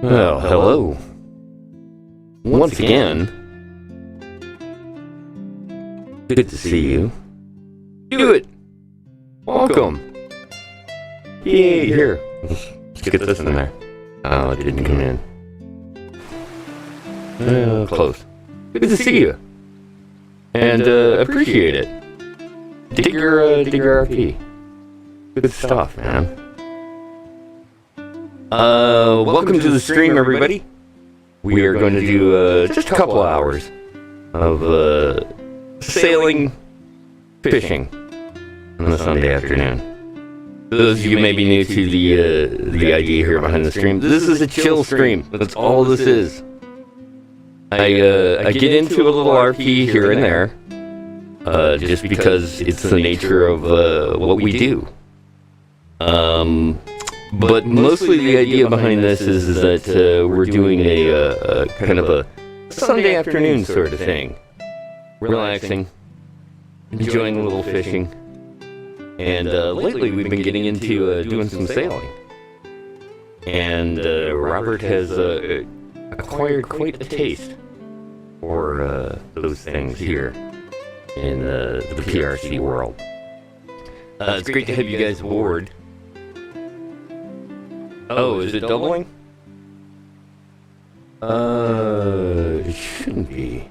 Well, hello. Once again. Good to see you. Do it! Welcome! Yay, here. Let's get this in there. Oh, it didn't come in. Close. Good to see you. And, appreciate it. Dig your RP. Good stuff, man. Welcome to the stream, everybody. We are going to do, just a couple hours of, sailing, fishing on a Sunday afternoon. For those of you who may be new to the idea here behind the stream, this is a chill stream. That's all this is. I get into a little RP here and there, just because it's the nature of what we do. But mostly the idea behind this is that we're doing a kind of a Sunday afternoon sort of thing. Relaxing, enjoying a little fishing, and lately we've been getting into doing some sailing. And Robert has acquired quite a taste for those things here in the PRC world. It's great to have you guys aboard. Oh, is it doubling? It shouldn't be.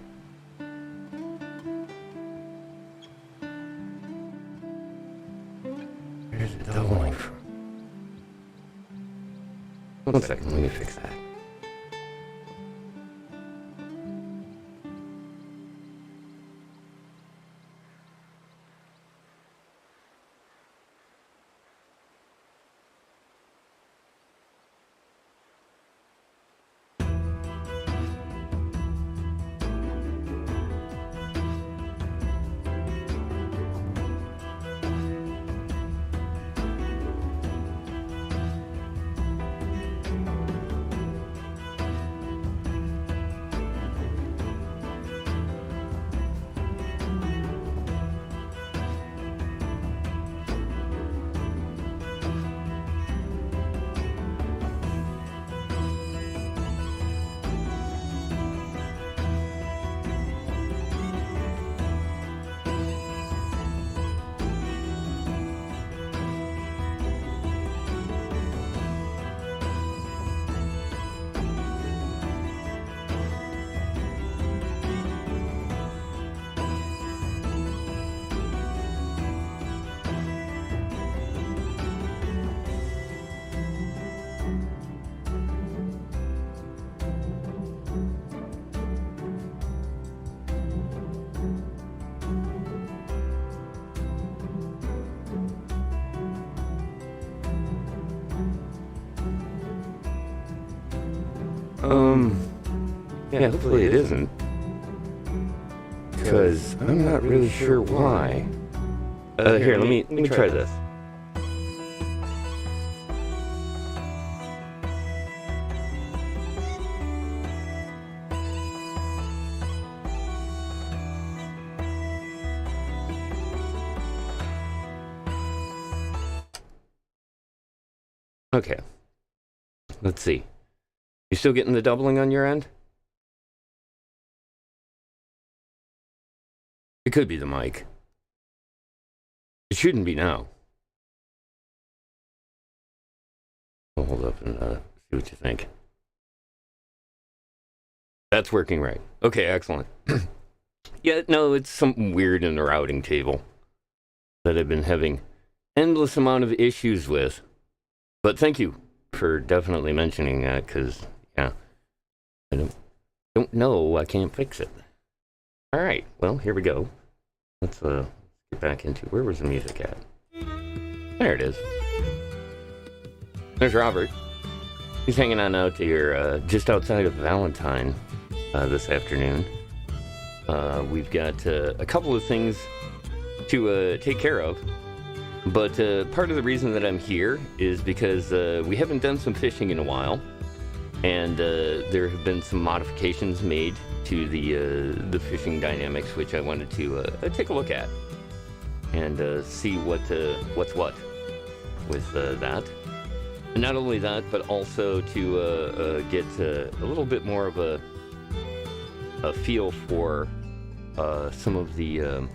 Where's it doubling from? 1 second, let me fix that. Yeah, hopefully it isn't. Because I'm not really sure why. Here, let me try this. Okay. Let's see. You still getting the doubling on your end? It could be the mic. It shouldn't be now. I'll hold up and see what you think. That's working right. Okay, excellent. Yeah, no, it's something weird in the routing table that I've been having endless amount of issues with. But thank you for definitely mentioning that, because, yeah, I don't know, I can't fix it. All right, well, here we go. Let's get back into, where was the music at? There it is. There's Robert. He's hanging on out here just outside of Valentine this afternoon. We've got a couple of things to take care of. But part of the reason that I'm here is because we haven't done some fishing in a while. And there have been some modifications made to the fishing dynamics, which I wanted to take a look at and see what's what with that. not only that, but also to get a little bit more of a feel for some of the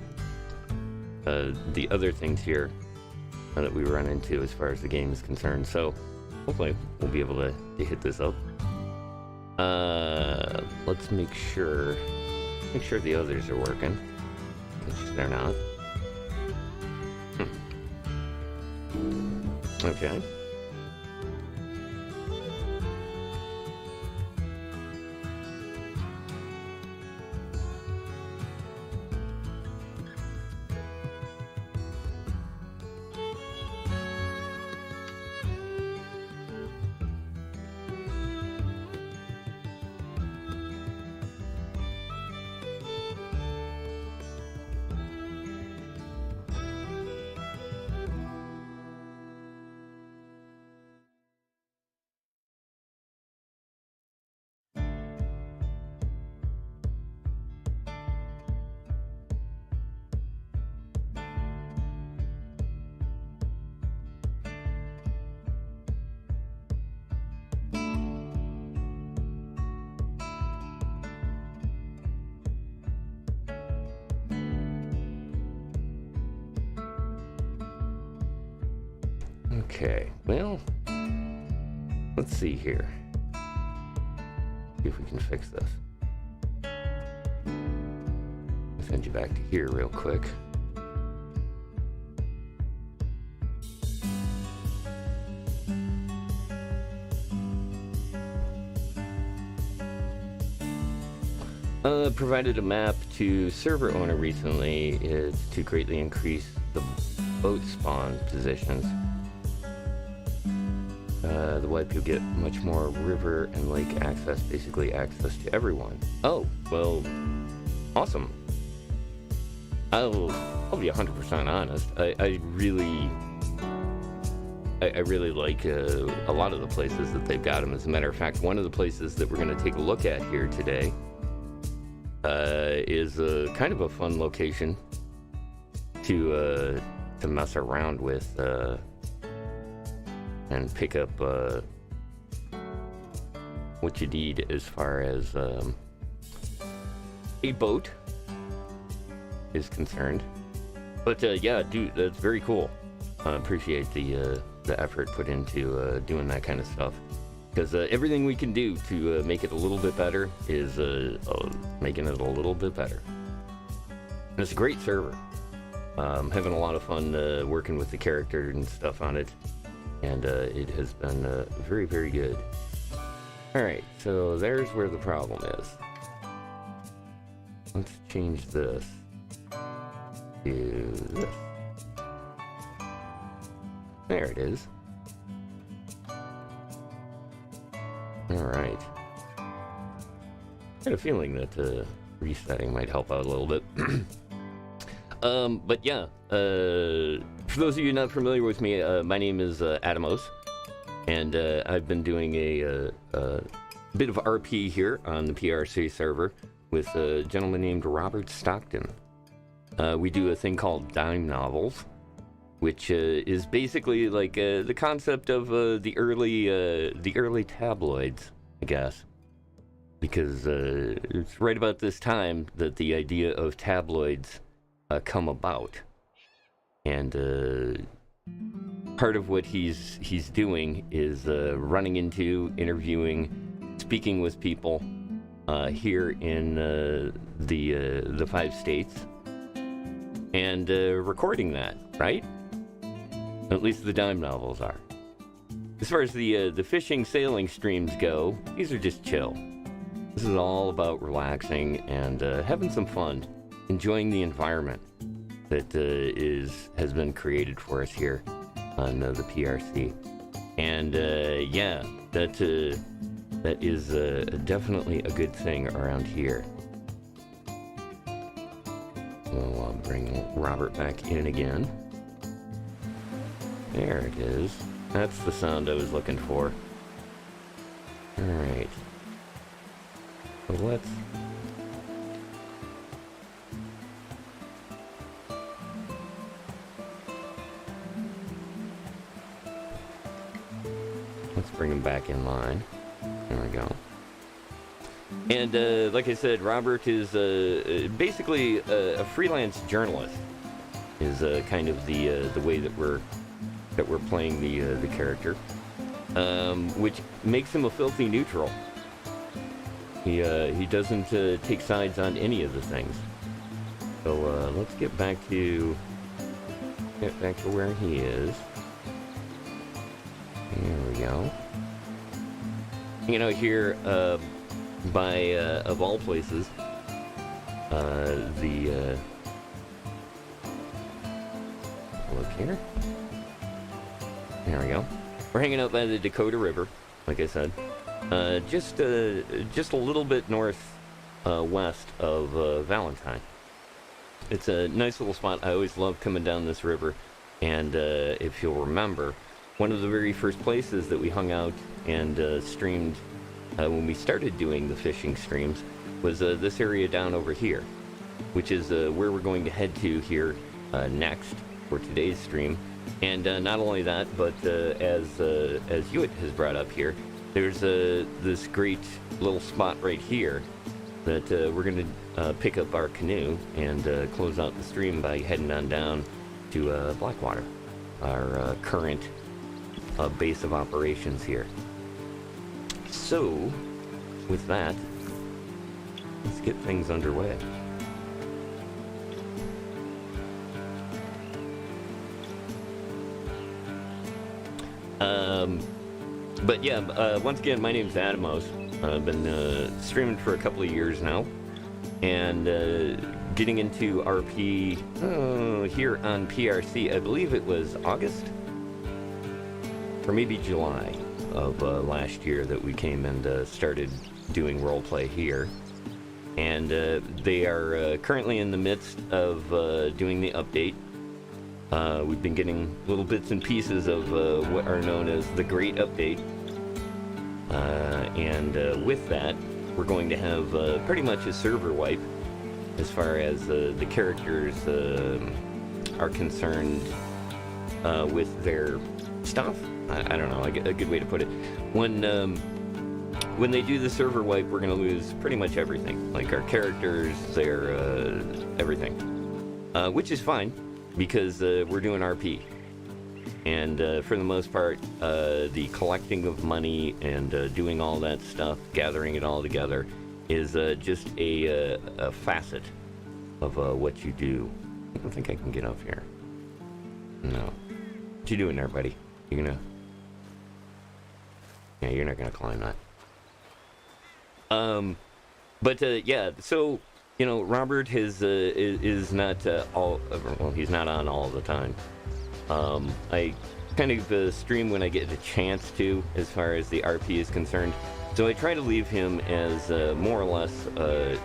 other things here that we run into as far as the game is concerned. So hopefully we'll be able to hit this up. Let's make sure the others are working, which they're not. Okay. Okay, well, let's see here. See if we can fix this. I'll send you back to here real quick. Provided a map to server owner recently is to greatly increase the boat spawn positions. The wipe, you'll get much more river and lake access, basically access to everyone. Oh, well, awesome. I'll be 100% honest. I really like a lot of the places that they've got them. As a matter of fact, one of the places that we're going to take a look at here today is kind of a fun location to mess around with and pick up what you need as far as a boat is concerned. But yeah, dude, that's very cool. I appreciate the effort put into doing that kind of stuff, because everything we can do to make it a little bit better is making it a little bit better. And it's a great server. Having a lot of fun working with the character and stuff on it, and it has been very, very good. Alright, so there's where the problem is. Let's change this to this. There it is. Alright. I had a feeling that resetting might help out a little bit. But yeah, for those of you not familiar with me, my name is Adamos, and I've been doing a bit of RP here on the PRC server with a gentleman named Robert Stockton. We do a thing called dime novels, which is basically like the concept of the early tabloids, I guess, because it's right about this time that the idea of tabloids come about, and part of what he's doing is running into, interviewing, speaking with people here in the 5 states, and recording that, right? At least the dime novels are. As far as the fishing, sailing streams go, these are just chill. This is all about relaxing and having some fun, enjoying the environment that has been created for us here on the PRC. And yeah, that is definitely a good thing around here. We'll bring Robert back in again. There it is. That's the sound I was looking for. Alright. So let's... bring him back in line. There we go. And like I said, Robert is basically a freelance journalist. Is kind of the way that we're playing the character, which makes him a filthy neutral. He doesn't take sides on any of the things. So let's get back to where he is. There we go. You know, here by of all places, look here. There we go. We're hanging out by the Dakota River, like I said, just a little bit north west of Valentine. It's a nice little spot. I always love coming down this river, and if you'll remember, one of the very first places that we hung out and streamed when we started doing the fishing streams was this area down over here, which is where we're going to head to here next for today's stream. And not only that, but as Hewitt has brought up here, there's this great little spot right here that we're going to pick up our canoe and close out the stream by heading on down to Blackwater, our current base of operations here. So, with that, let's get things underway. But yeah, once again, my name's Adamos. I've been streaming for a couple of years now, and getting into RP here on PRC. I believe it was August or maybe July of last year that we came and started doing roleplay here. And they are currently in the midst of doing the update. We've been getting little bits and pieces of what are known as the Great Update. And with that, we're going to have pretty much a server wipe as far as the characters are concerned with their stuff. I don't know, a good way to put it. When they do the server wipe, we're going to lose pretty much everything. Like our characters, their everything. Which is fine, because we're doing RP. And for the most part, the collecting of money and doing all that stuff, gathering it all together, is just a facet of what you do. I don't think I can get up here. No. What you doing there, buddy? You gonna... Yeah, you're not gonna climb that. But yeah, so, you know, Robert is not all... Well, he's not on all the time. I kind of stream when I get a chance to, as far as the RP is concerned. So I try to leave him as more or less,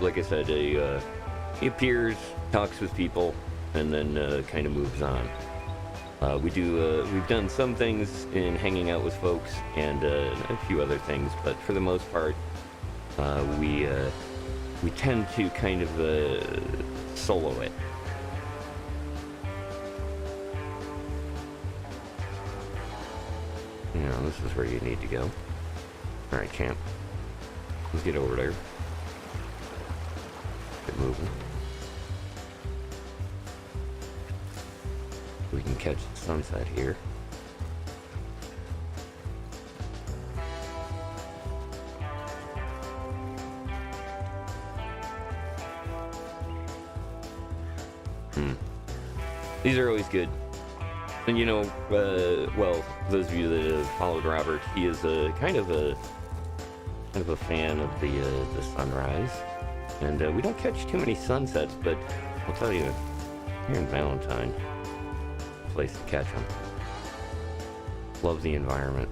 like I said, he appears, talks with people, and then kind of moves on. We've done some things in hanging out with folks and a few other things, but for the most part, we tend to kind of solo it. You know, this is where you need to go. Alright, champ. Let's get over there. Get moving. We can catch the sunset here. These are always good. And you know, well, those of you that have followed Robert, he is kind of a fan of the sunrise. And we don't catch too many sunsets, but I'll tell you, here in Valentine, place to catch them. Love the environment.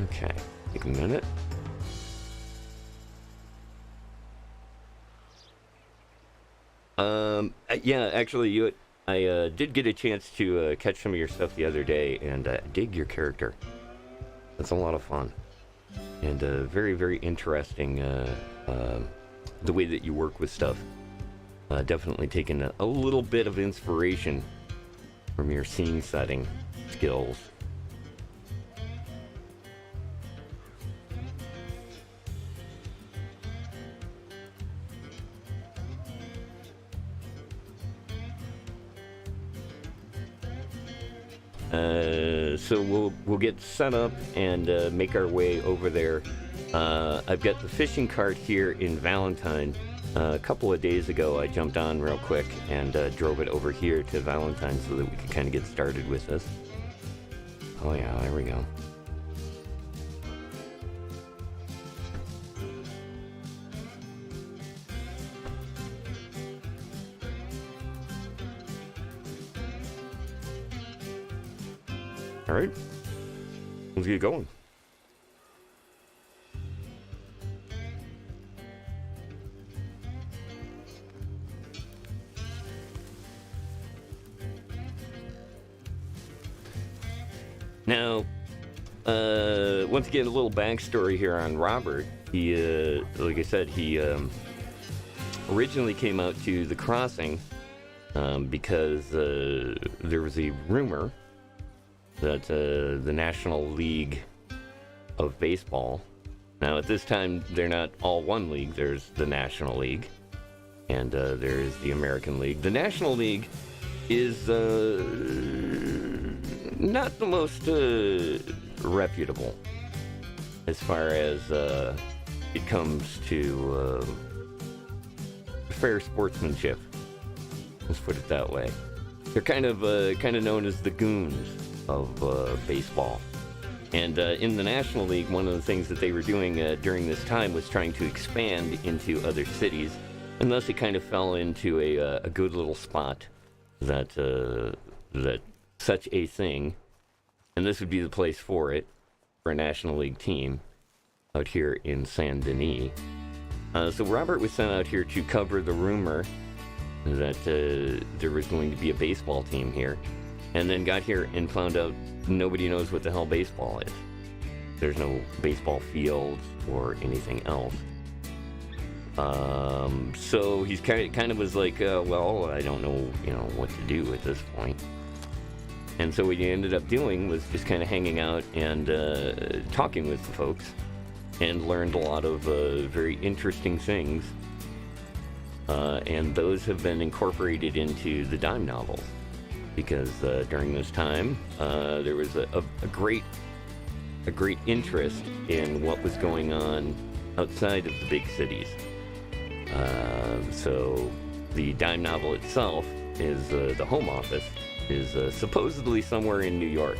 Okay, take a minute. Yeah, actually, I did get a chance to catch some of your stuff the other day, and dig your character. That's a lot of fun. And very, very interesting, the way that you work with stuff. Definitely taken a little bit of inspiration from your scene setting skills. So we'll get set up and make our way over there. I've got the fishing cart here in Valentine. A couple of days ago, I jumped on real quick and drove it over here to Valentine so that we could kind of get started with this. Oh yeah, there we go. All right, let's get going. Now, once again, a little backstory here on Robert. He, like I said, he originally came out to the crossing because there was a rumor that the National League of Baseball, now at this time they're not all one league, there's the National League and there's the American League. The National League is not the most reputable as far as it comes to fair sportsmanship, let's put it that way. They're kind of known as the goons of baseball. And in the National League, one of the things that they were doing during this time was trying to expand into other cities, and thus it kind of fell into a good little spot that that such a thing, and this would be the place for it, for a National League team out here in Saint Denis. So Robert was sent out here to cover the rumor that there was going to be a baseball team here, and then got here and found out nobody knows what the hell baseball is. There's no baseball fields or anything else. So he's kind of was like, well, I don't know, what to do at this point. And so what he ended up doing was just kind of hanging out and talking with the folks, and learned a lot of very interesting things. And those have been incorporated into the dime novels. Because during this time, there was a great interest in what was going on outside of the big cities. So the dime novel itself is the home office is supposedly somewhere in New York,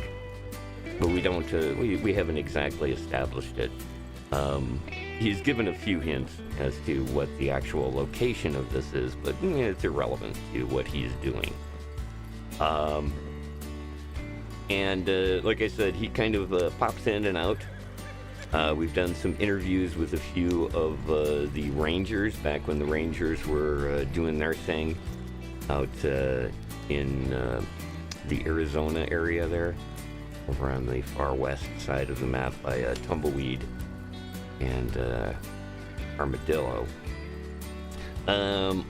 but we don't we haven't exactly established it. He's given a few hints as to what the actual location of this is, but it's irrelevant to what he's doing. Like I said, he kind of pops in and out. We've done some interviews with a few of the Rangers back when the Rangers were doing their thing out in the Arizona area there, over on the far west side of the map by Tumbleweed and Armadillo.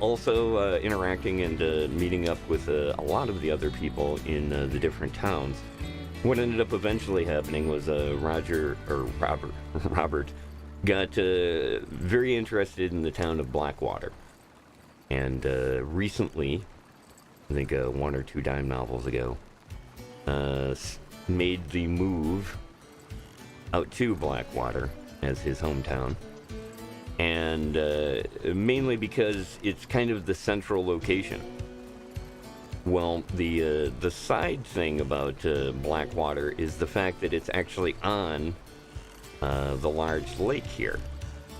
Also interacting and meeting up with a lot of the other people in the different towns. What ended up eventually happening was Robert got very interested in the town of Blackwater. And recently, I think 1 or 2 dime novels ago, made the move out to Blackwater as his hometown. And mainly because it's kind of the central location. Well, the side thing about Blackwater is the fact that it's actually on the large lake here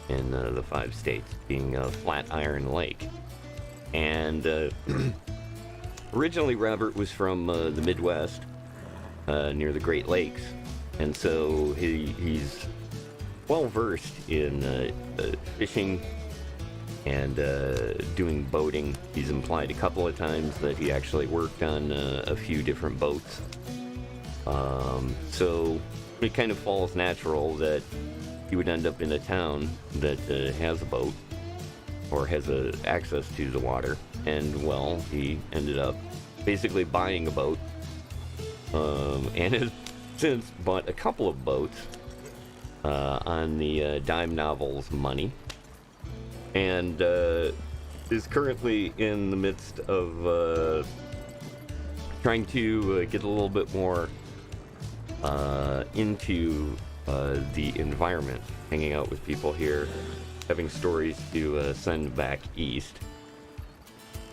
in the 5 states, being Flatiron Lake. And originally Robert was from the Midwest, near the Great Lakes, and so he's well versed in fishing and doing boating. He's implied a couple of times that he actually worked on a few different boats. So it kind of falls natural that he would end up in a town that has a boat or has access to the water. And, well, he ended up basically buying a boat, and has since bought a couple of boats on the dime novels money, and is currently in the midst of trying to get a little bit more into the environment, hanging out with people here, having stories to send back east,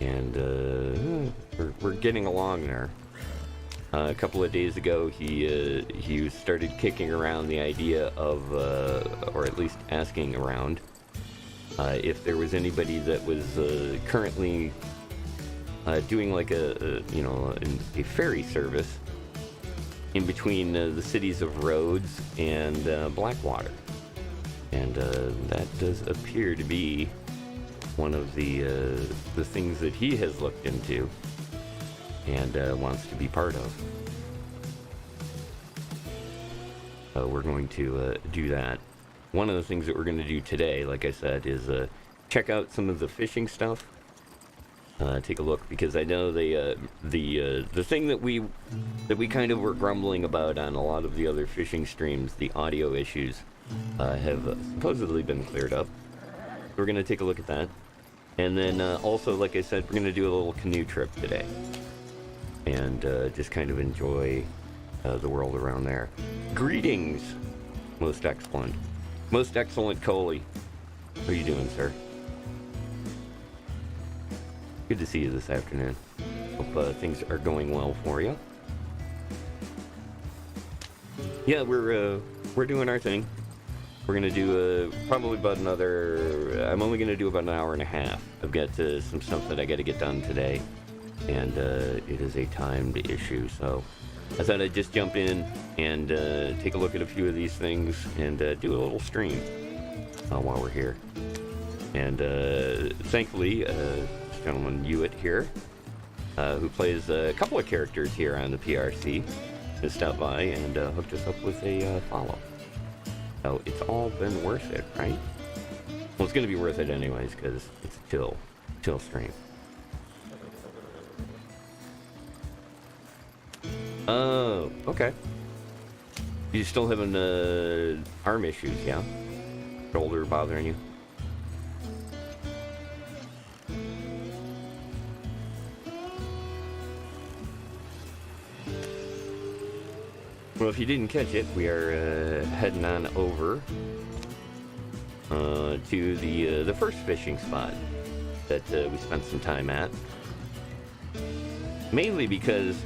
and we're getting along there. A couple of days ago, he started kicking around the idea of, or at least asking around, if there was anybody that was currently doing like a ferry service in between the cities of Rhodes and Blackwater, and that does appear to be one of the things that he has looked into and wants to be part of. We're going to do that. One of the things that we're going to do today, like I said, is check out some of the fishing stuff. Take a look, because I know the thing that we kind of were grumbling about on a lot of the other fishing streams, the audio issues, have supposedly been cleared up. We're going to take a look at that. And then also, like I said, we're going to do a little canoe trip today. And just kind of enjoy the world around there. Greetings, most excellent Coley. How are you doing, sir? Good to see you this afternoon. Hope things are going well for you. Yeah, we're doing our thing. We're gonna do probably about another. I'm only gonna do about an hour and a half. I've got some stuff that I got to get done today, and it is a timed issue. So I thought I'd just jump in and take a look at a few of these things and do a little stream while we're here. And thankfully, this gentleman Hewitt here, who plays a couple of characters here on the PRC, has stopped by and hooked us up with a follow. So it's all been worth it, right? Well, it's going to be worth it anyways, because it's a chill stream. Oh, okay. You still having arm issues, yeah? Shoulder bothering you? Well, if you didn't catch it, we are heading on over to the first fishing spot that we spent some time at. Mainly because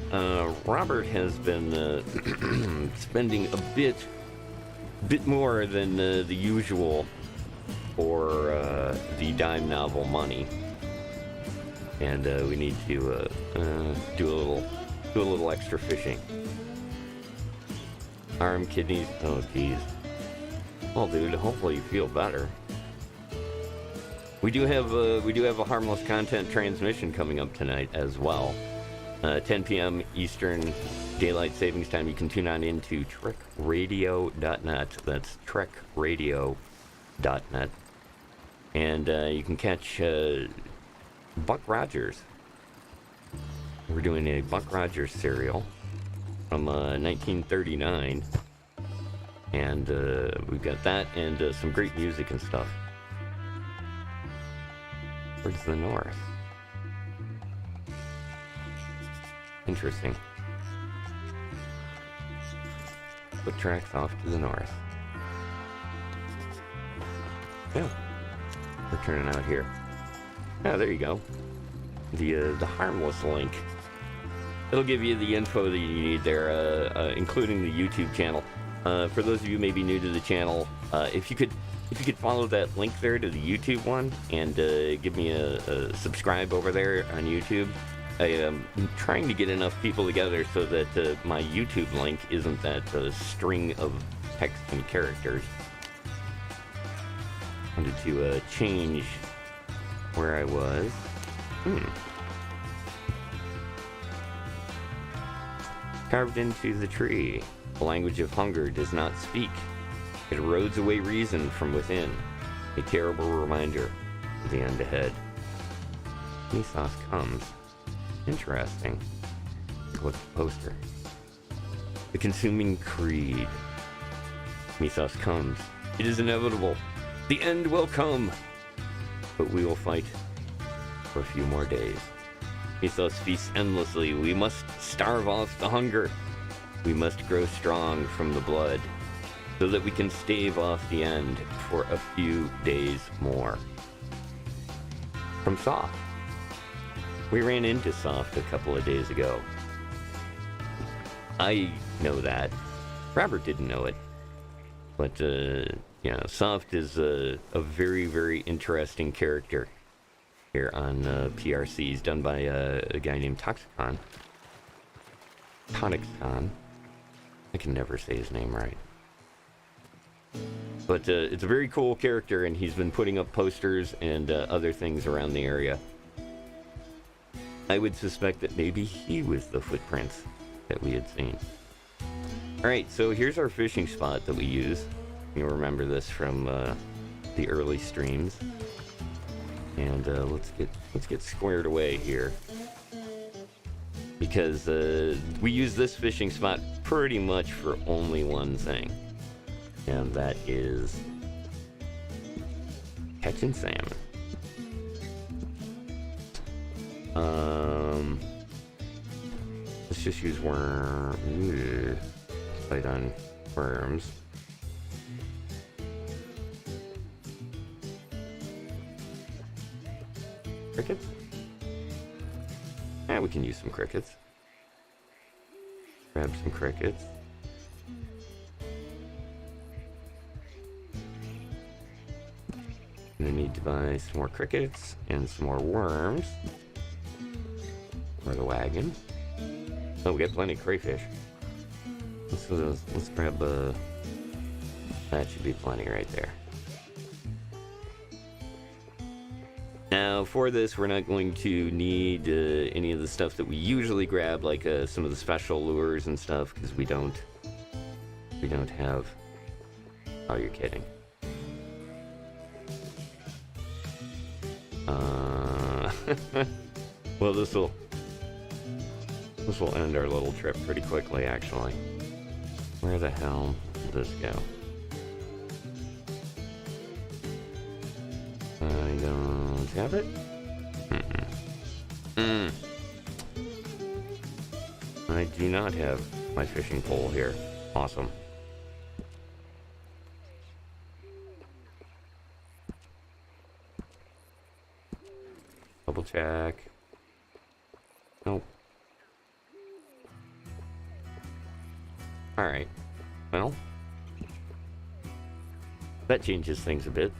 Robert has been spending a bit more than the usual for the dime novel money, and we need to do a little extra fishing. Arm, kidneys, oh geez. Well, dude, hopefully you feel better. We do have a harmless content transmission coming up tonight as well. 10 p.m. Eastern Daylight Savings Time. You can tune on into trekradio.net. That's trekradio.net. And you can catch Buck Rogers. We're doing a Buck Rogers serial from 1939. And we've got that and some great music and stuff. Where's the north? Interesting. Foot tracks off to the north. Yeah. We're turning out here. Yeah, there you go. The harmless link. It'll give you the info that you need there, including the YouTube channel. For those of you maybe new to the channel, if you could follow that link there to the YouTube one and give me a subscribe over there on YouTube. I am trying to get enough people together so that my YouTube link isn't that string of text and characters. I wanted to change where I was. Carved into the tree, the language of hunger does not speak. It erodes away reason from within, a terrible reminder of the end ahead. Mesos comes. Interesting. What's the poster? The consuming creed. Mythos comes. It is inevitable. The end will come. But we will fight for a few more days. Mythos feasts endlessly. We must starve off the hunger. We must grow strong from the blood so that we can stave off the end for a few days more. From Soft. We ran into Soft a couple of days ago. I know that. Robert didn't know it. But, yeah, Soft is a very, very interesting character here on PRC. He's done by a guy named Toxicon. Toxicon. I can never say his name right. But it's a very cool character, and he's been putting up posters and other things around the area. I would suspect that maybe he was the footprints that we had seen. Alright, so here's our fishing spot that we use. You'll remember this from the early streams. And let's get squared away here. Because we use this fishing spot pretty much for only one thing. And that is catching salmon. Let's just use worm. Fight on worms. Crickets? Yeah, we can use some crickets. Grab some crickets. I'm gonna need to buy some more crickets and some more worms for the wagon. Oh, we got plenty of crayfish. Let's grab that should be plenty right there. Now, for this, we're not going to need any of the stuff that we usually grab, like some of the special lures and stuff, because we don't have. Oh, you're kidding. Well, this will end our little trip pretty quickly, actually. Where the hell did this go? I don't have it. I do not have my fishing pole here. Awesome. Double check. Nope. Alright. Well, that changes things a bit.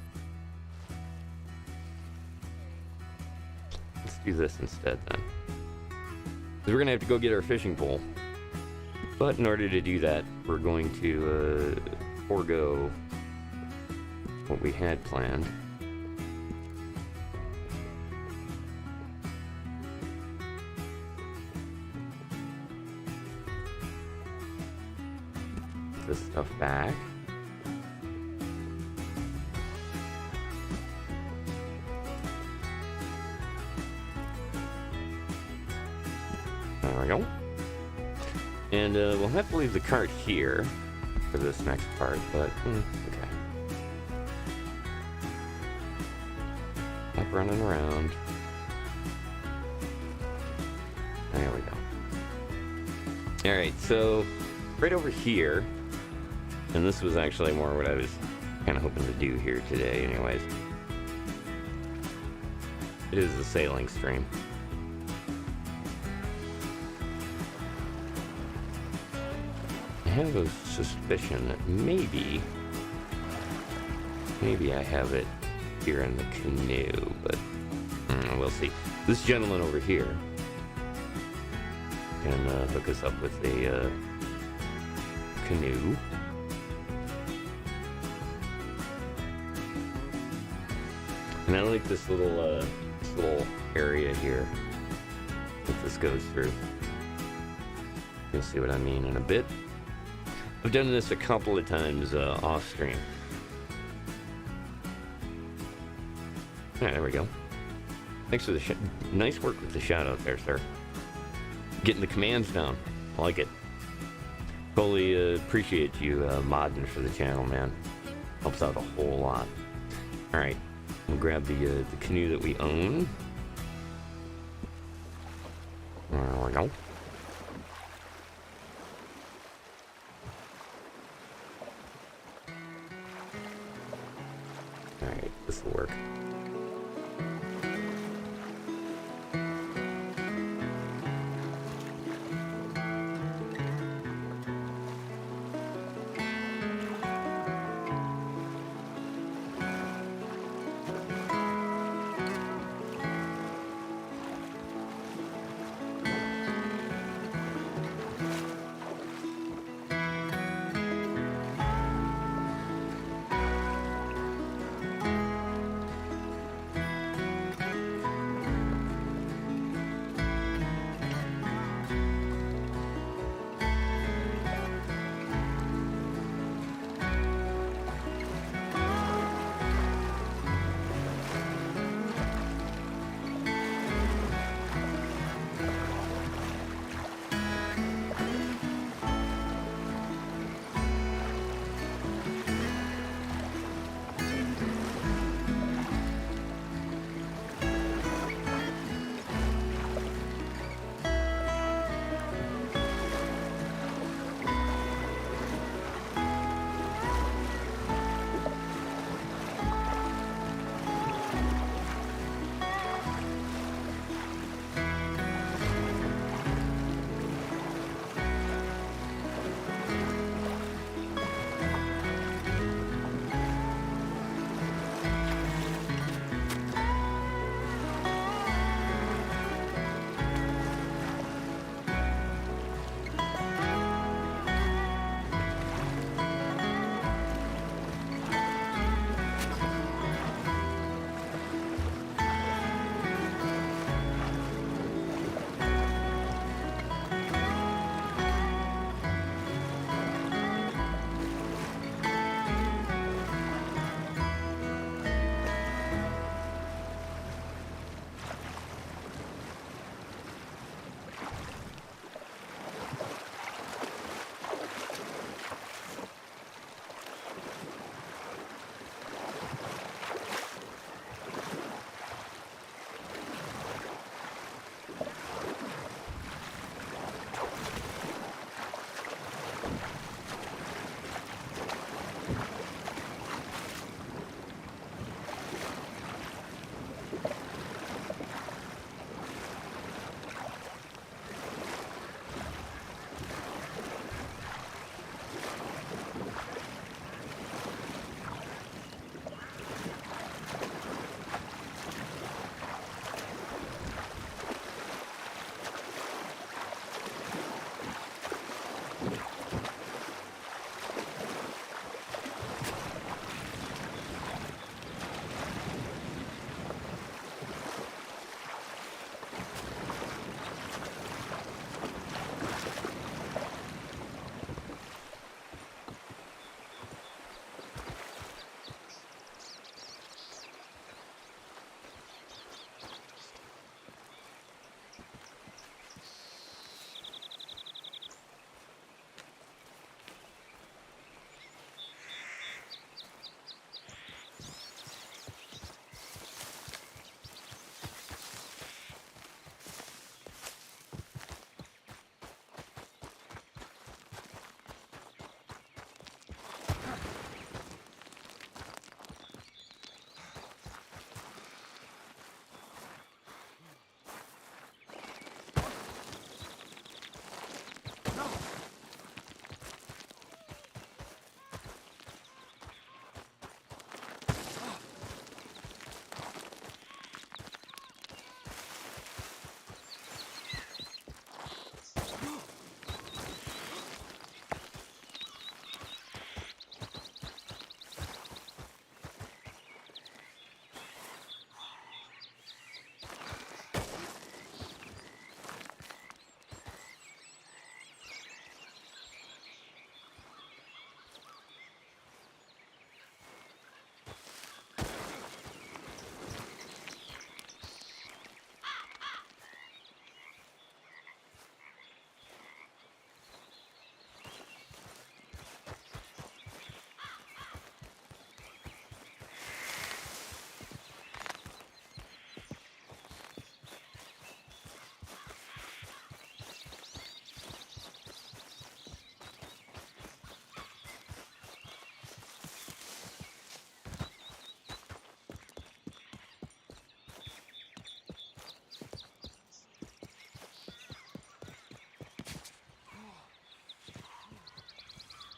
Let's do this instead then. Because we're going to have to go get our fishing pole. But in order to do that, we're going to forego what we had planned. This stuff back. There we go. And we'll have to leave the cart here for this next part, but okay. Stop running around. There we go. Alright, so right over here, and this was actually more what I was kind of hoping to do here today anyways. It is a sailing stream. I have a suspicion that maybe I have it here in the canoe, but we'll see. This gentleman over here can hook us up with a canoe. And I like this little area here that this goes through. You'll see what I mean in a bit. I've done this a couple of times off stream. Yeah, there we go. Thanks for the nice work with the shout out there, sir. getting the commands down. I like it. Totally appreciate you modding for the channel, man. Helps out a whole lot. All right, we'll grab the canoe that we own. There we go. All right, this will work.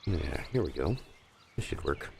Yeah, here we go. This should work.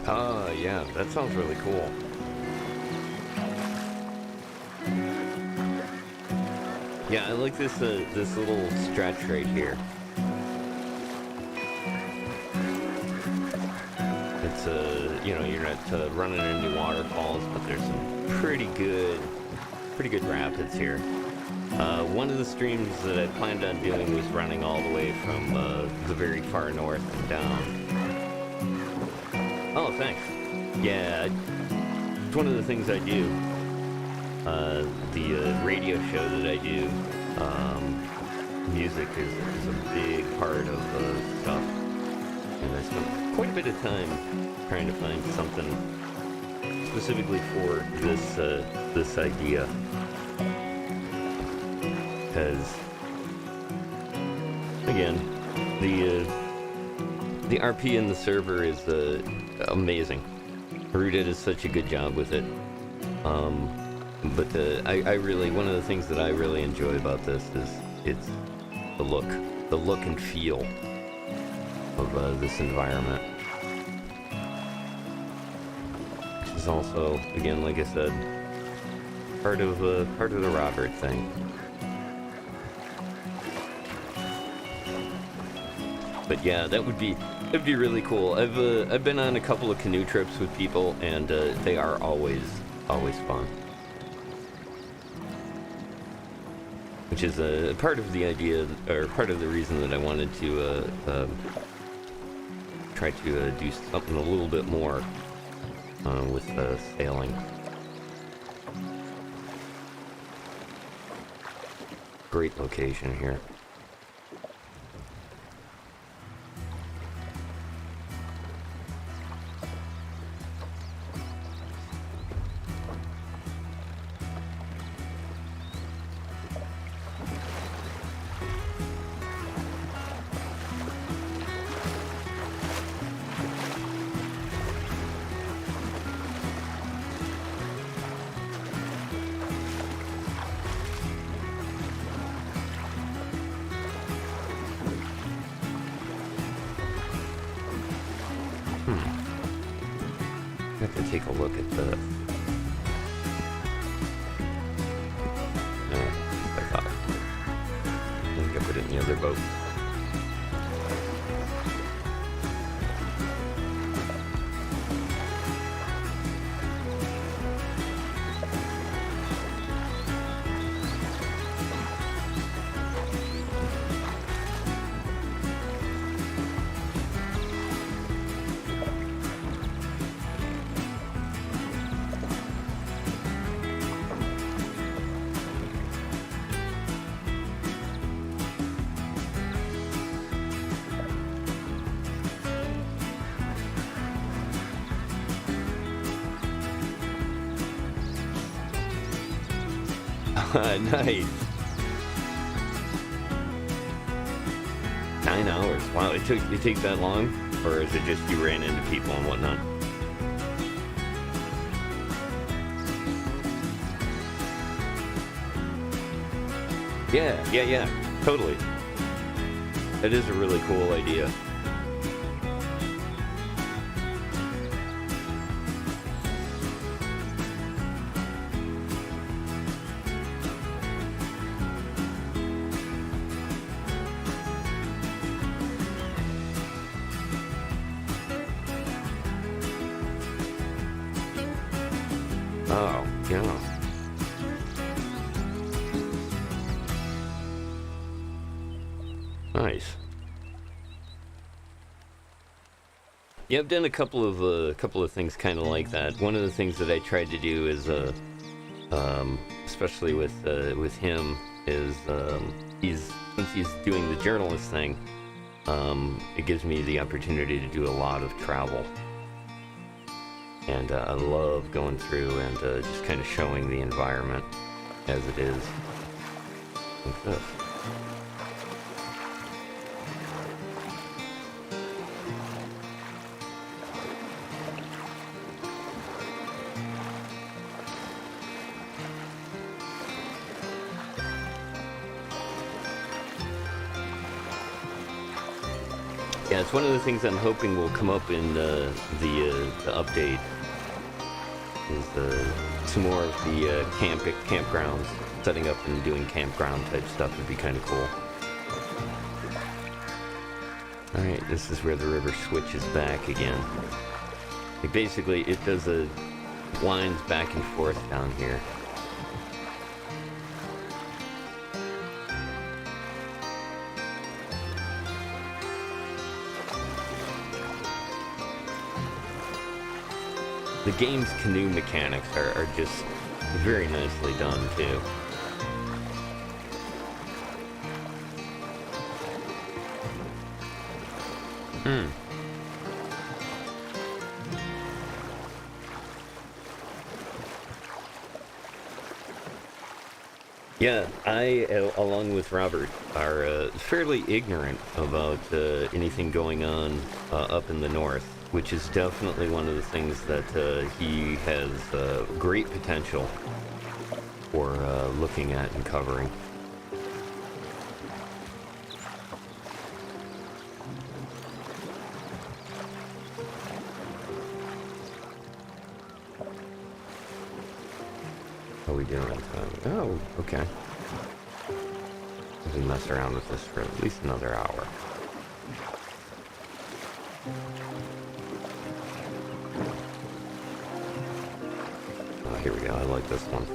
Yeah, that sounds really cool. Yeah, I like this this little stretch right here. It's you know, you're not running into waterfalls, but there's some pretty good rapids here. One of the streams that I planned on doing was running all the way from the very far north and down. Oh, thanks. Yeah, it's one of the things I do. The radio show that I do, music is a big part of stuff. And I spent quite a bit of time trying to find something specifically for this idea. Because, again, the RP in the server is amazing. Haruda does such a good job with it. But I really, one of the things that I really enjoy about this is it's the look and feel of this environment. Which is also, again, like I said, part of the Robert thing. But yeah, that'd be really cool. I've been on a couple of canoe trips with people, and they are always fun. Which is a part of the idea, or part of the reason that I wanted to try to do something a little bit more with sailing. Great location here. I have to take a look at the... No, I thought. I think I put it in the other boat. Nice. 9 hours. Wow, it takes that long? Or is it just you ran into people and whatnot? Yeah, totally. That is a really cool idea. Oh, yeah. Nice. Yeah, I've done a couple of things kind of like that. One of the things that I tried to do is, especially with him, is since he's doing the journalist thing, it gives me the opportunity to do a lot of travel. And I love going through and just kind of showing the environment as it is. Like this. Yeah, it's one of the things I'm hoping will come up in the update. Is some more of the campgrounds, setting up and doing campground type stuff would be kind of cool. All right, this is where the river switches back again. Like basically, it does a winds back and forth down here. The game's canoe mechanics are just very nicely done, too. Yeah, I, along with Robert, are fairly ignorant about anything going on up in the north, which is definitely one of the things that he has great potential for looking at and covering. How are we doing? Oh, okay. We mess around with this for at least another hour. Oh, here we go. I like this one.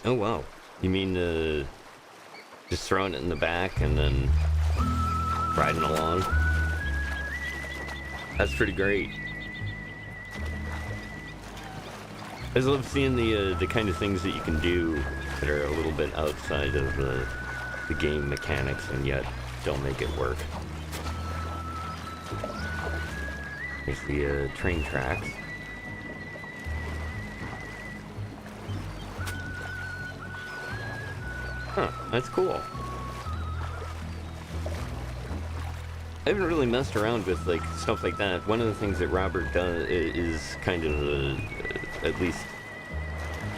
Oh wow. You mean just throwing it in the back and then riding along. That's pretty great. I just love seeing the kind of things that you can do that are a little bit outside of the game mechanics and yet still make it work. There's the train tracks. Huh, that's cool. I haven't really messed around with like stuff like that. One of the things that Robert does is kind of, at least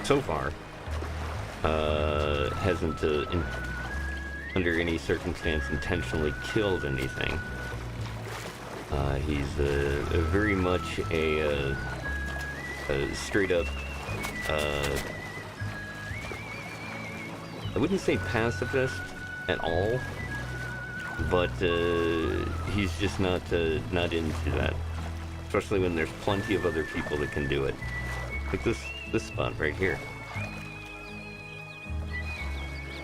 so far, hasn't under any circumstance intentionally killed anything. He's very much a straight up, I wouldn't say pacifist at all. But he's just not into that, especially when there's plenty of other people that can do it. Like this spot right here,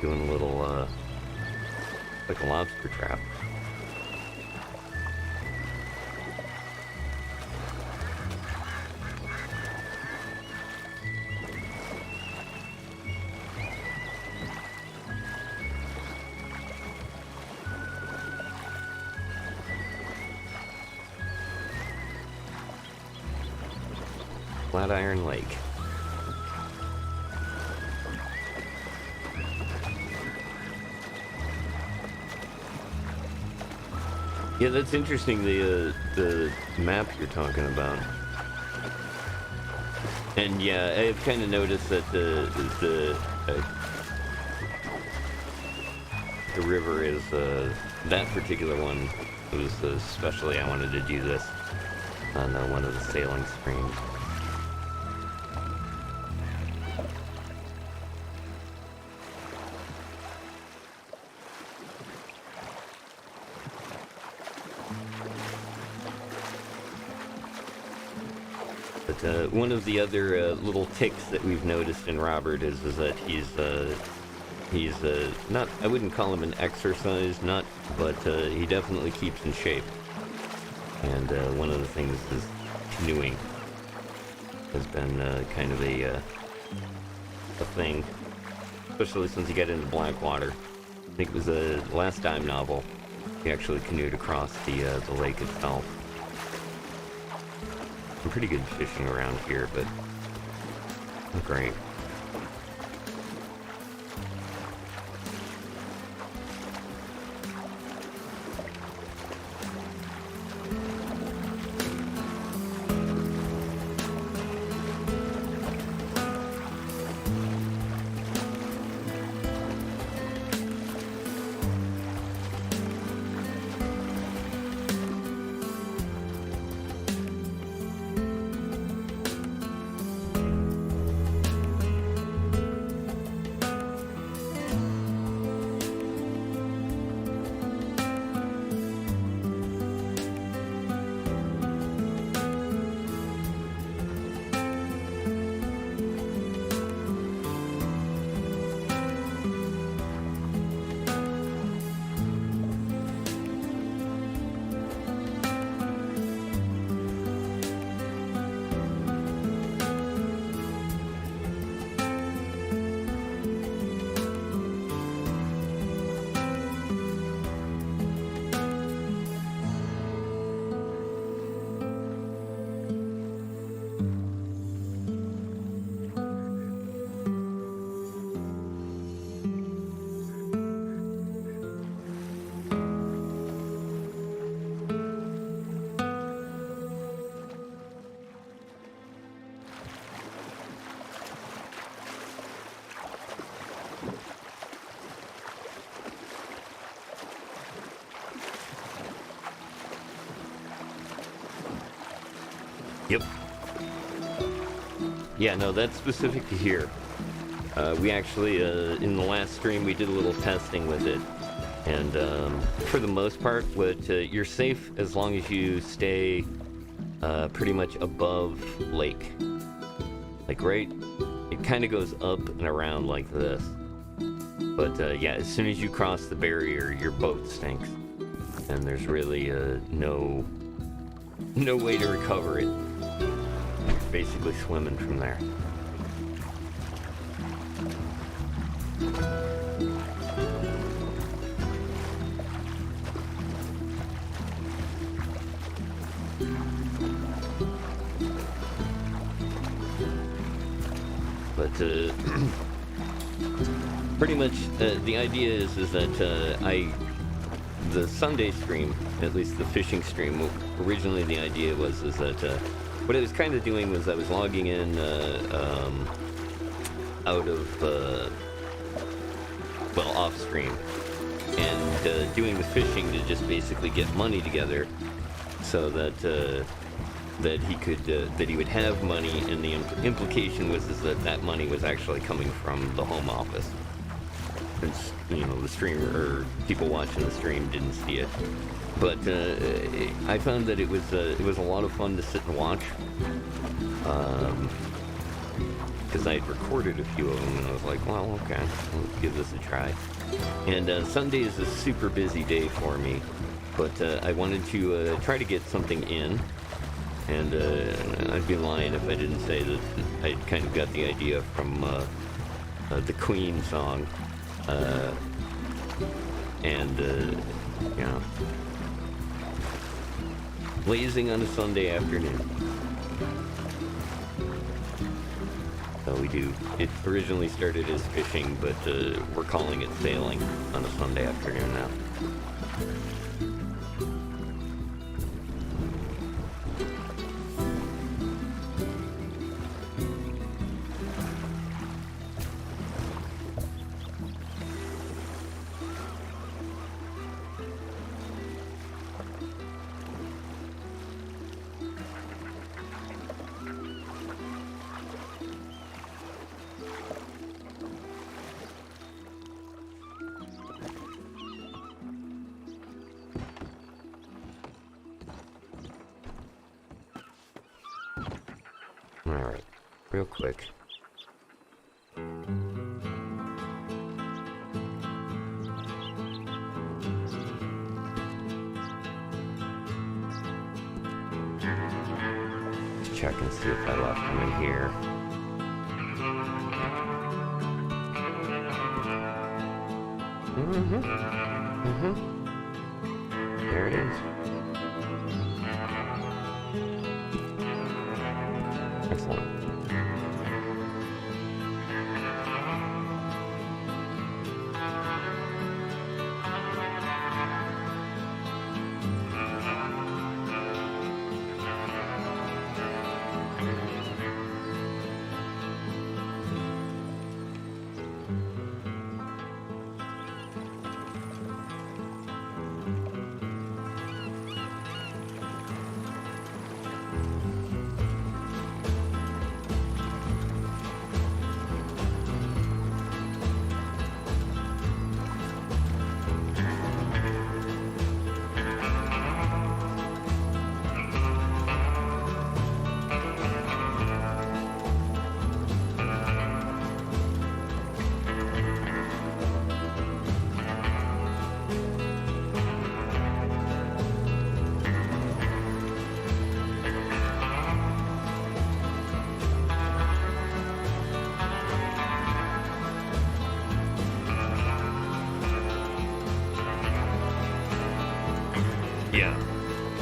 doing a little like a lobster trap. Flatiron Lake. Yeah, that's interesting, the map you're talking about. And yeah, I've kind of noticed that the river is that particular one was especially I wanted to do this on one of the sailing streams. But one of the other little ticks that we've noticed in Robert is that he's not, I wouldn't call him an exercise nut, but he definitely keeps in shape. And one of the things is canoeing has been kind of a thing, especially since he got into Blackwater. I think it was the last Dime novel. He actually canoed across the lake itself. Some pretty good fishing around here, but not great. Yep. Yeah, no, that's specific to here. We actually, in the last stream, we did a little testing with it. And for the most part, you're safe as long as you stay pretty much above lake. Like, right? It kind of goes up and around like this. But yeah, as soon as you cross the barrier, your boat stinks. and there's really no way to recover it. You're basically swimming from there. But pretty much the idea is that the Sunday stream, at least the fishing stream, originally the idea was that what I was kind of doing was I was logging in out of off stream and doing the fishing to just basically get money together so that that he would have money, and the implication was that money was actually coming from the home office. Since, the streamer or people watching the stream didn't see it, but I found that it was a lot of fun to sit and watch, because I had recorded a few of them, and I was like, well, okay, let's give this a try. And Sunday is a super busy day for me, but I wanted to try to get something in. And I'd be lying if I didn't say that I kind of got the idea from the Queen song. Lazing on a Sunday afternoon. So we do. It originally started as fishing, but we're calling it sailing on a Sunday afternoon now. Alright, real quick. Let's check and see if I left them in here. There it is. Excellent.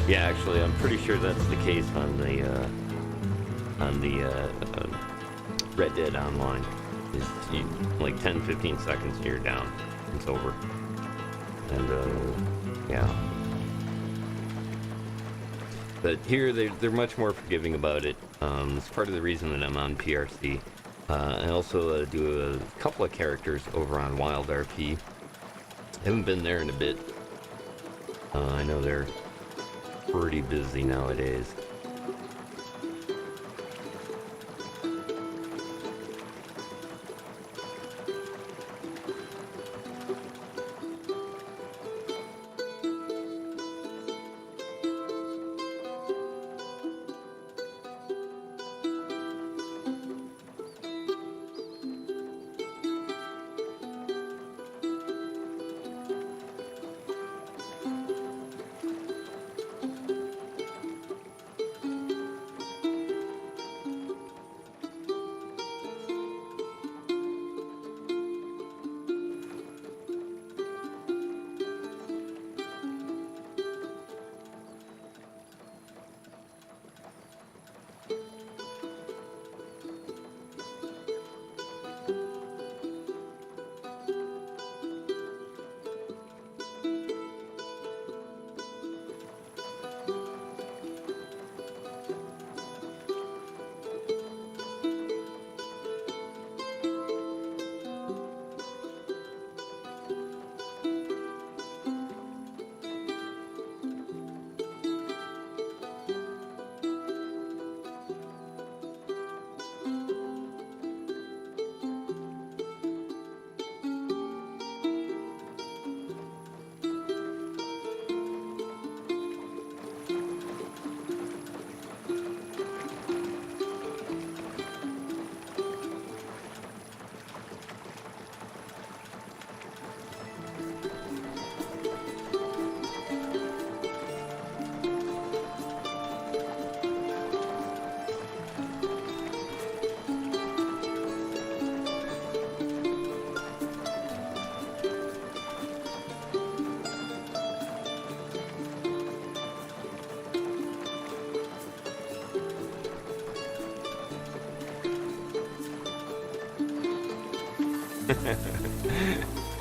Yeah, actually, I'm pretty sure that's the case on the Red Dead Online. Like 10-15 seconds and you're down. It's over. And yeah. But here they're much more forgiving about it. It's part of the reason that I'm on PRC. I also do a couple of characters over on Wild RP. I haven't been there in a bit. I know they're pretty busy nowadays.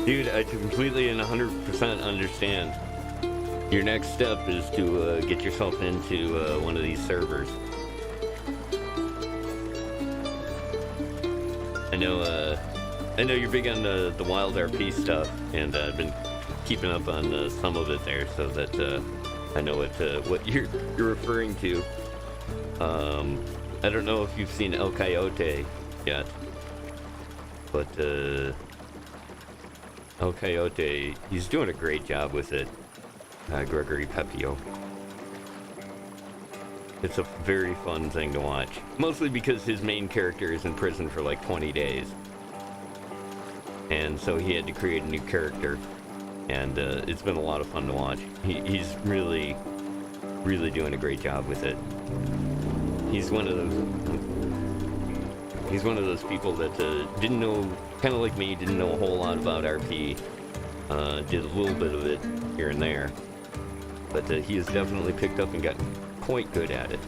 Dude, I completely and 100% understand. Your next step is to get yourself into one of these servers. I know you're big on the wild RP stuff, and I've been keeping up on some of it there, so that I know what you're referring to. I don't know if you've seen El Coyote yet, but El Coyote, he's doing a great job with it. Gregory Pepio. It's a very fun thing to watch. Mostly because his main character is in prison for like 20 days. And so he had to create a new character. And it's been a lot of fun to watch. He's really, really doing a great job with it. He's one of those people that didn't know, kind of like me, didn't know a whole lot about RP. Did a little bit of it here and there. But he has definitely picked up and gotten quite good at it.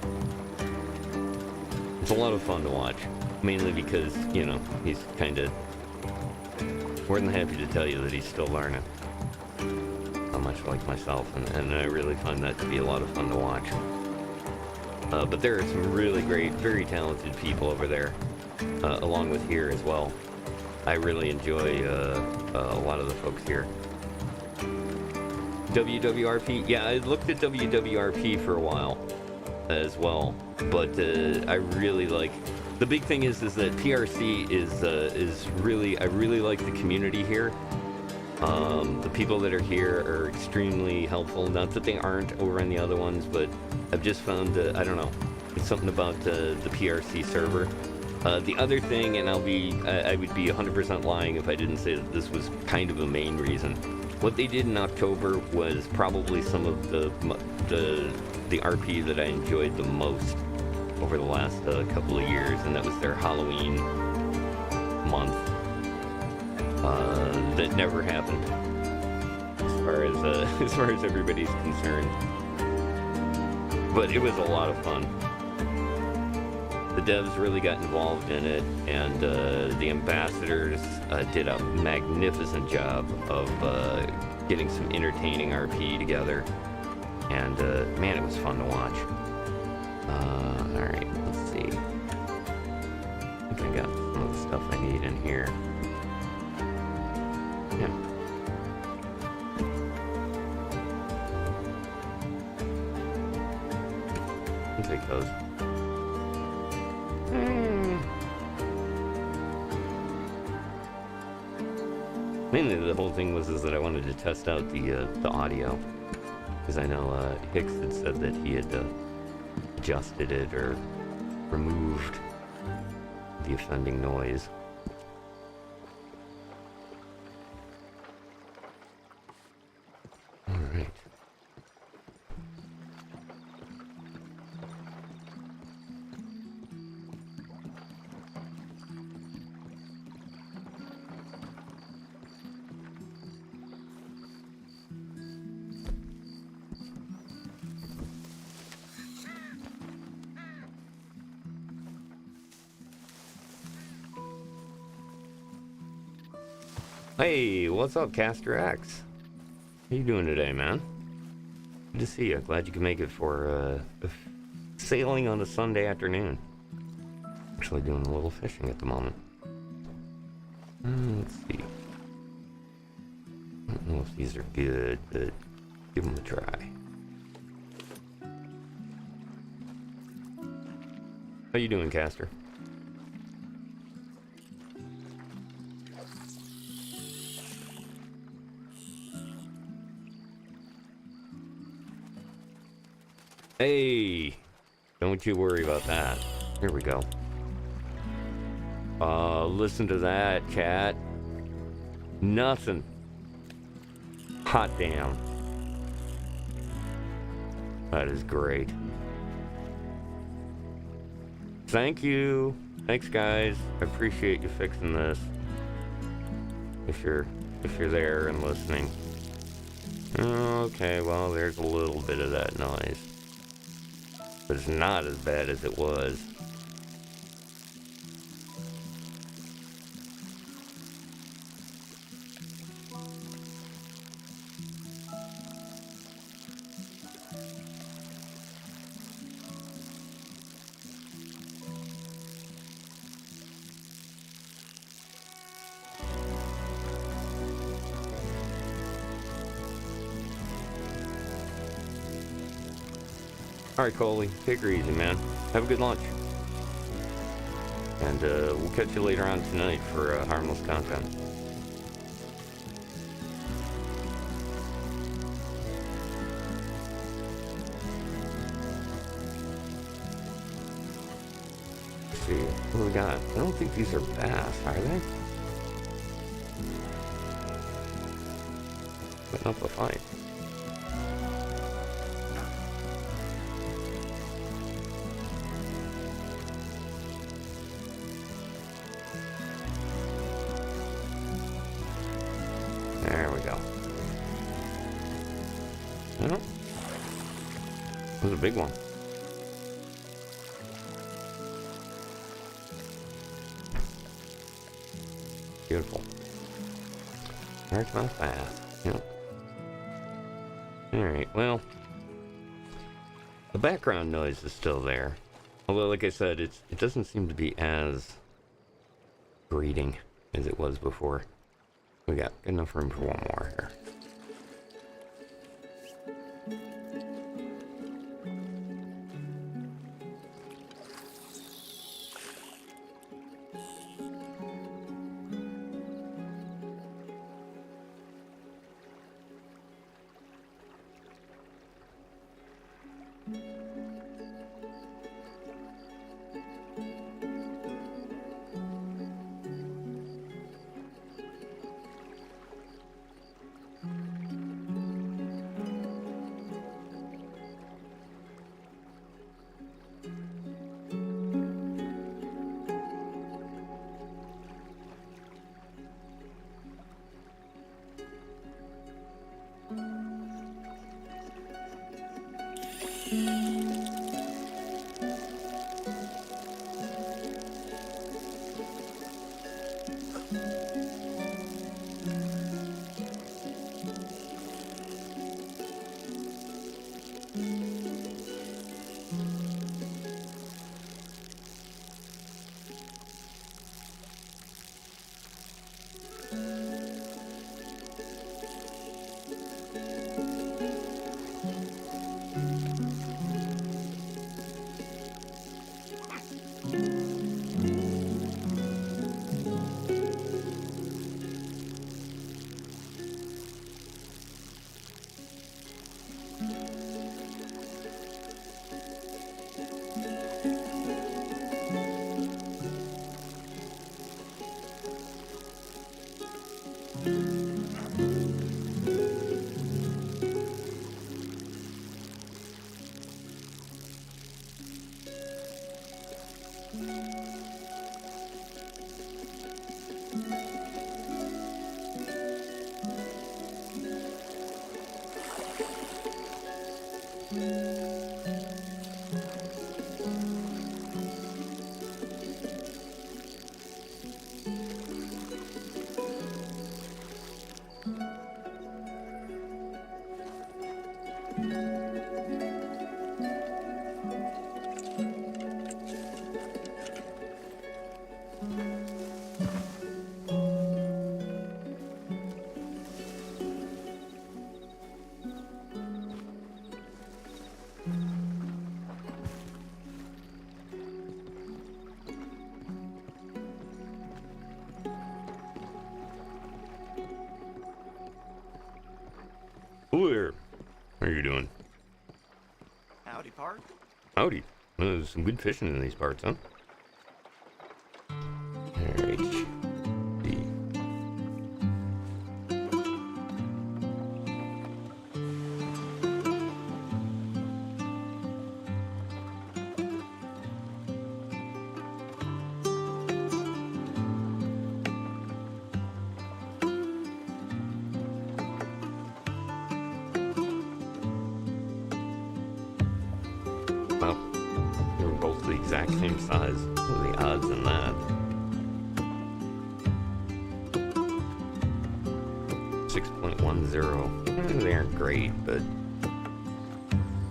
It's a lot of fun to watch, mainly because, you know, he's kind of more than happy to tell you that he's still learning. Not much like myself, and I really find that to be a lot of fun to watch. But there are some really great, very talented people over there, along with here as well. I really enjoy a lot of the folks here. WWRP, yeah, I looked at WWRP for a while as well, but I really like. The big thing is that PRC is really, I really like the community here. The people that are here are extremely helpful. Not that they aren't over on the other ones, but I've just found I don't know, it's something about the PRC server. The other thing, and I would be 100% lying if I didn't say that this was kind of a main reason. What they did in October was probably some of the RP that I enjoyed the most over the last couple of years, and that was their Halloween month. That never happened, as far as everybody's concerned. But it was a lot of fun. The devs really got involved in it, and the ambassadors did a magnificent job of getting some entertaining RP together. And man, it was fun to watch. Alright, let's see. I think I got some of the stuff I need in here. Yeah. I'll take those. Mainly the whole thing was that I wanted to test out the audio, because I know Hicks had said that he had adjusted it or removed the offending noise. All right. Hey, what's up, Caster X? How you doing today, man? Good to see you. Glad you could make it for sailing on a Sunday afternoon. Actually doing a little fishing at the moment. Let's see. I don't know if these are good, but give them a try. How you doing, Caster? Hey, don't you worry about that. Here we go. Listen to that, chat. Nothing. Hot damn. That is great. Thank you. Thanks, guys. I appreciate you fixing this. If you're there and listening. Okay, well, there's a little bit of that noise. But it's not as bad as it was. Alright, Coley, take her easy, man. Have a good lunch. And we'll catch you later on tonight for harmless content. Let's see, what do we got? I don't think these are bass, are they? Putting up a fight. There we go. Well, that was a big one. Beautiful. There's my bass. Yep. Alright, well, the background noise is still there. Although, like I said, it doesn't seem to be as grating as it was before. We got enough room for one more here. Hello there. How are you doing? Howdy, Park. Howdy. Well, there's some good fishing in these parts, huh? Alright. Well, they were both the exact same size. What are the odds in that? 6.10. They aren't great, but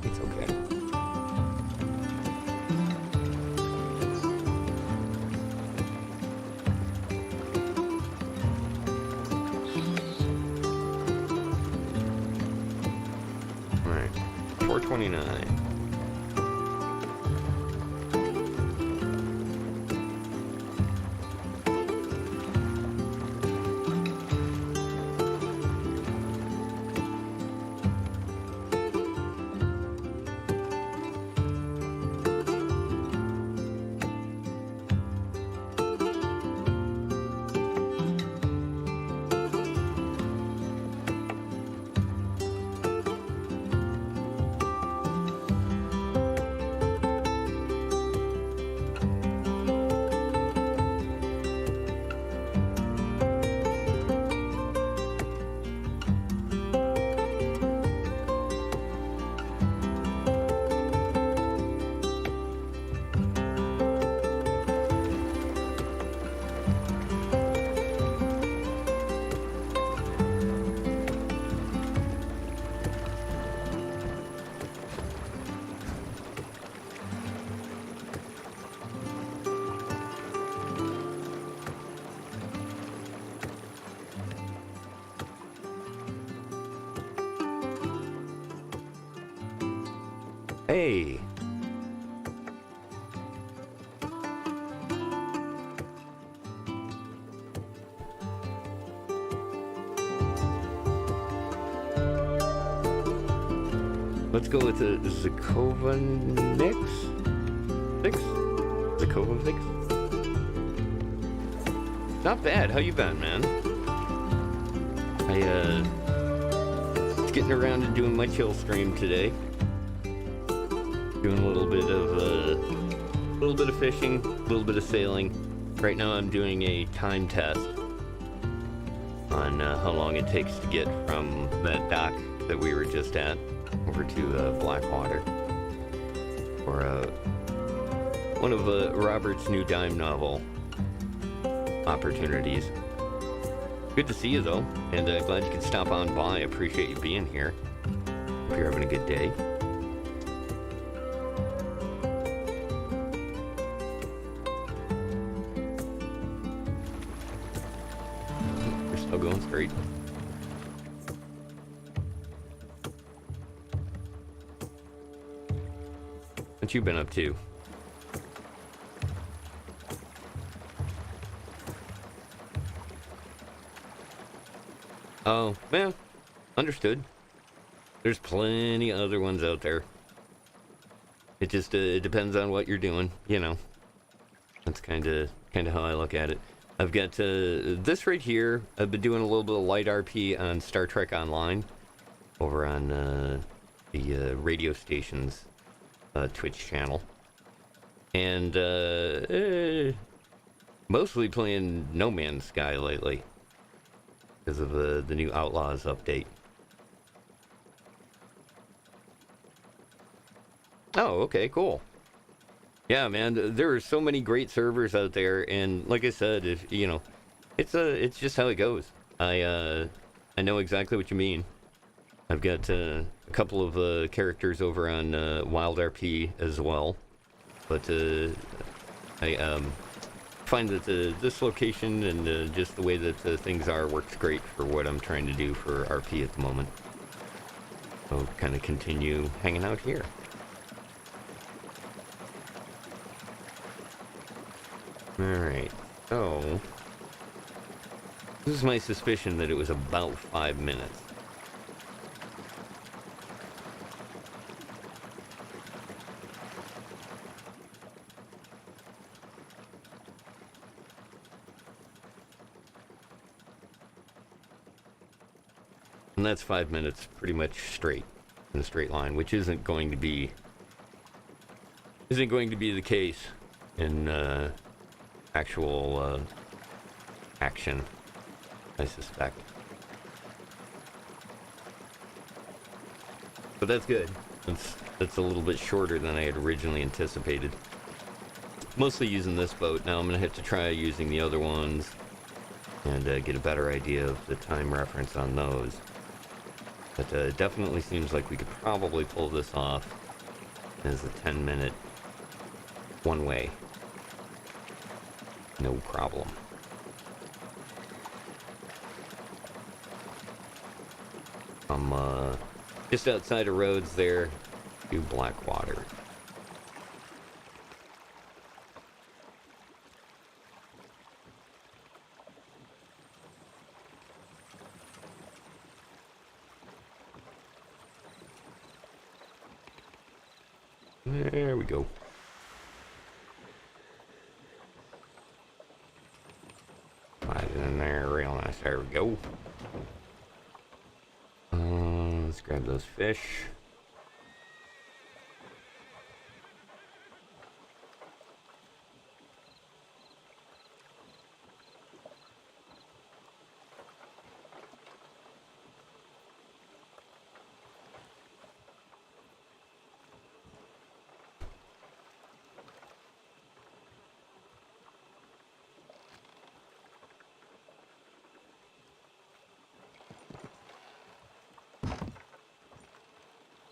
it's okay. Alright, 429. Hey! Let's go with the Zakova Nix? Six? Zakova Nix? Not bad. How you been, man? Just getting around to doing my chill stream today. Doing a little bit of fishing, a little bit of sailing. Right now I'm doing a time test on how long it takes to get from that dock that we were just at over to Blackwater. For one of Robert's new dime novel opportunities. Good to see you though, and glad you could stop on by. Appreciate you being here. Hope you're having a good day. Going straight. What you been up to? Oh, well, understood. There's plenty of other ones out there. It just it depends on what you're doing, you know. That's kind of how I look at it. I've got this right here. I've been doing a little bit of light RP on Star Trek Online over on the radio station's Twitch channel. And mostly playing No Man's Sky lately because of the new Outlaws update. Oh, okay, cool. Yeah, man, there are so many great servers out there, and like I said, if you know, it's just how it goes. I know exactly what you mean. I've got a couple of characters over on Wild RP as well, but I find that this location and just the way that things are works great for what I'm trying to do for RP at the moment. So kind of continue hanging out here. Alright, so this is my suspicion that it was about 5 minutes. And that's 5 minutes pretty much straight, in a straight line, which isn't going to be the case in actual action, I suspect. But that's good. That's a little bit shorter than I had originally anticipated. Mostly using this boat. Now I'm gonna have to try using the other ones and get a better idea of the time reference on those. But it definitely seems like we could probably pull this off as a 10-minute one-way. No problem. I'm just outside of Rhodes there to Blackwater. There we go. Slide it in there real nice. There we go. Let's grab those fish.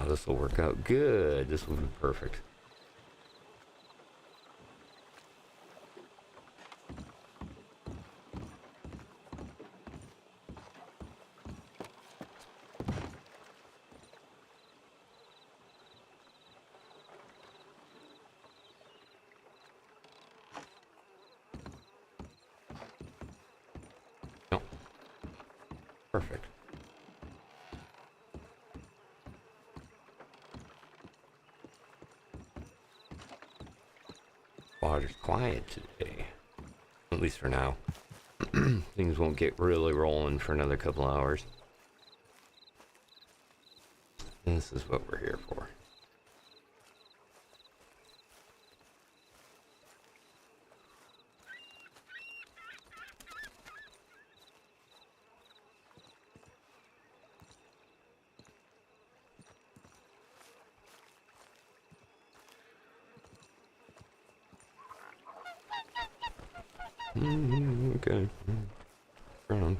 Oh, this will work out good. This will be perfect. No. Perfect. Water's quiet today, at least for now. Things won't get really rolling for another couple hours. This is what we're here for. Okay. Wrong.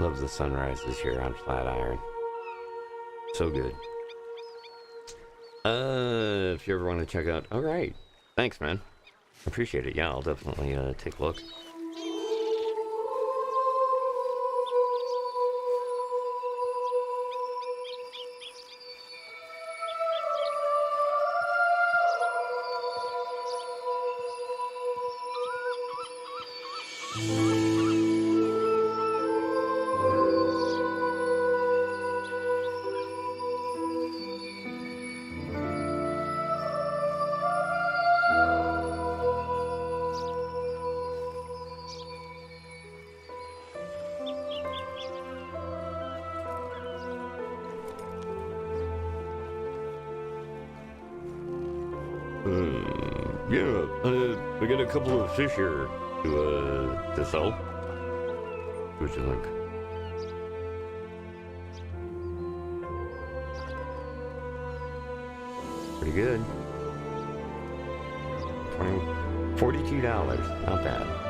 Love the sunrises here on Flatiron. So good. If you ever want to check out... Alright. Thanks, man. Appreciate it. Yeah, I'll definitely take a look. Yeah, we got a couple of fish here to sell. What you think? Pretty good. $42, not bad.